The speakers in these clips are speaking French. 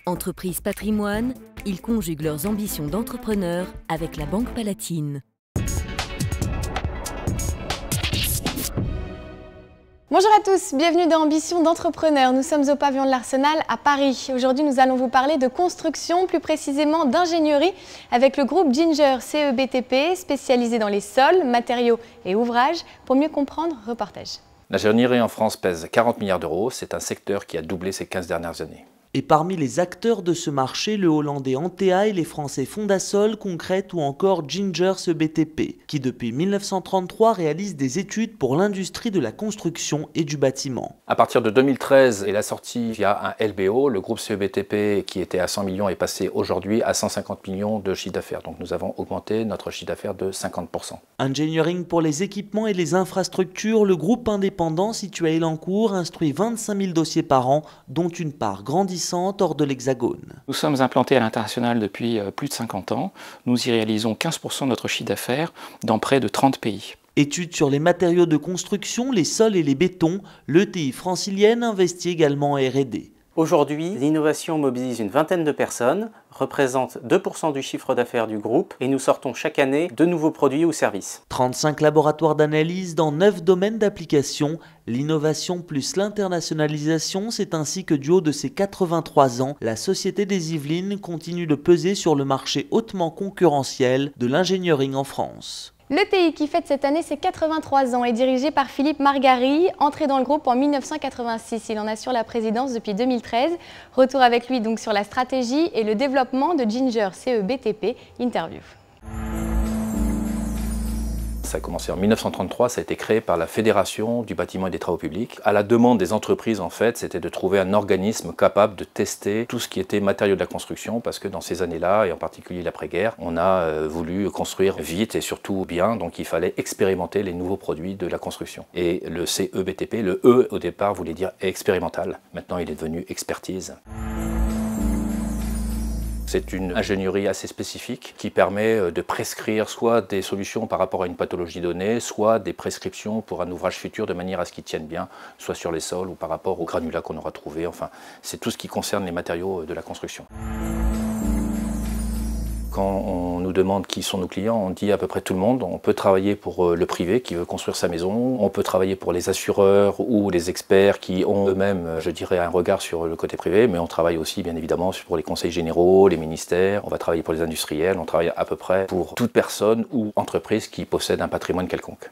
Entreprise Patrimoine, ils conjuguent leurs ambitions d'entrepreneurs avec la Banque Palatine. Bonjour à tous, bienvenue dans Ambition d'entrepreneur. Nous sommes au pavillon de l'Arsenal à Paris. Aujourd'hui, nous allons vous parler de construction, plus précisément d'ingénierie, avec le groupe Ginger CEBTP, spécialisé dans les sols, matériaux et ouvrages. Pour mieux comprendre, reportage. L'ingénierie en France pèse 40 milliards d'euros. C'est un secteur qui a doublé ces 15 dernières années. Et parmi les acteurs de ce marché, le hollandais Antea et les français Fondasol, Concrete ou encore Ginger CEBTP, qui depuis 1933 réalisent des études pour l'industrie de la construction et du bâtiment. À partir de 2013 et la sortie via un LBO, le groupe CEBTP qui était à 100 millions est passé aujourd'hui à 150 millions de chiffre d'affaires. Donc nous avons augmenté notre chiffre d'affaires de 50%. Engineering pour les équipements et les infrastructures, le groupe indépendant situé à Elancourt instruit 25 000 dossiers par an, dont une part grandissante hors de l'Hexagone. Nous sommes implantés à l'international depuis plus de 50 ans. Nous y réalisons 15% de notre chiffre d'affaires dans près de 30 pays. Études sur les matériaux de construction, les sols et les bétons, l'ETI francilienne investit également en R&D. Aujourd'hui, l'innovation mobilise une vingtaine de personnes, représente 2% du chiffre d'affaires du groupe et nous sortons chaque année de nouveaux produits ou services. 35 laboratoires d'analyse dans 9 domaines d'application. L'innovation plus l'internationalisation, c'est ainsi que du haut de ses 83 ans, la Société des Yvelines continue de peser sur le marché hautement concurrentiel de l'ingénierie en France. L'ETI qui fête cette année ses 83 ans est dirigé par Philippe Margary, entré dans le groupe en 1986. Il en assure la présidence depuis 2013. Retour avec lui donc sur la stratégie et le développement de Ginger CEBTP. Interview. Ça a commencé en 1933, ça a été créé par la Fédération du bâtiment et des travaux publics. À la demande des entreprises, en fait, c'était de trouver un organisme capable de tester tout ce qui était matériaux de la construction, parce que dans ces années-là, et en particulier l'après-guerre, on a voulu construire vite et surtout bien, donc il fallait expérimenter les nouveaux produits de la construction. Et le CEBTP, le E au départ voulait dire expérimental, maintenant il est devenu expertise. C'est une ingénierie assez spécifique qui permet de prescrire soit des solutions par rapport à une pathologie donnée, soit des prescriptions pour un ouvrage futur de manière à ce qu'il tienne bien, soit sur les sols ou par rapport aux granulats qu'on aura trouvés. Enfin, c'est tout ce qui concerne les matériaux de la construction. Quand on nous demande qui sont nos clients, on dit à peu près tout le monde. On peut travailler pour le privé qui veut construire sa maison, on peut travailler pour les assureurs ou les experts qui ont eux-mêmes, je dirais, un regard sur le côté privé, mais on travaille aussi bien évidemment pour les conseils généraux, les ministères, on va travailler pour les industriels, on travaille à peu près pour toute personne ou entreprise qui possède un patrimoine quelconque.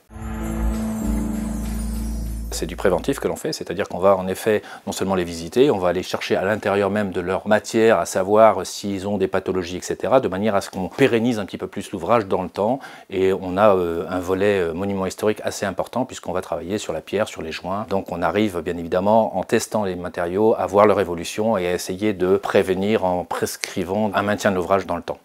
C'est du préventif que l'on fait, c'est-à-dire qu'on va en effet non seulement les visiter, on va aller chercher à l'intérieur même de leur matière, à savoir s'ils ont des pathologies, etc., de manière à ce qu'on pérennise un petit peu plus l'ouvrage dans le temps. Et on a un volet monument historique assez important puisqu'on va travailler sur la pierre, sur les joints. Donc on arrive bien évidemment en testant les matériaux à voir leur évolution et à essayer de prévenir en prescrivant un maintien de l'ouvrage dans le temps.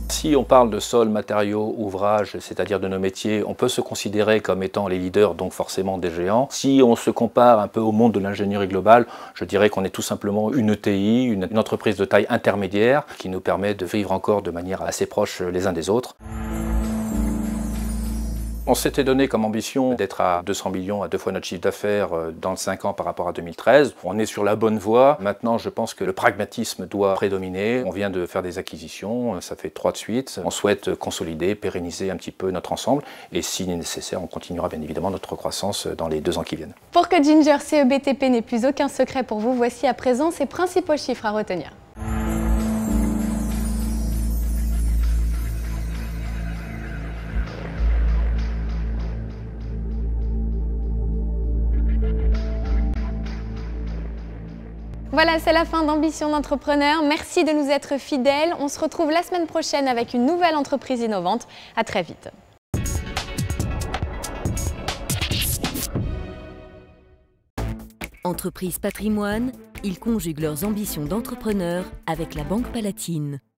Si on parle de sol, matériaux, ouvrages, c'est-à-dire de nos métiers, on peut se considérer comme étant les leaders, donc forcément des géants. Si on se compare un peu au monde de l'ingénierie globale, je dirais qu'on est tout simplement une ETI, une entreprise de taille intermédiaire qui nous permet de vivre encore de manière assez proche les uns des autres. On s'était donné comme ambition d'être à 200 millions, à 2 fois notre chiffre d'affaires dans 5 ans par rapport à 2013. On est sur la bonne voie. Maintenant, je pense que le pragmatisme doit prédominer. On vient de faire des acquisitions, ça fait 3 de suite. On souhaite consolider, pérenniser un petit peu notre ensemble. Et si nécessaire, on continuera bien évidemment notre croissance dans les 2 ans qui viennent. Pour que Ginger CEBTP n'ait plus aucun secret pour vous, voici à présent ses principaux chiffres à retenir. Voilà, c'est la fin d'Ambition d'entrepreneur. Merci de nous être fidèles. On se retrouve la semaine prochaine avec une nouvelle entreprise innovante. À très vite. Entreprise Patrimoine, ils conjuguent leurs ambitions d'entrepreneurs avec la Banque Palatine.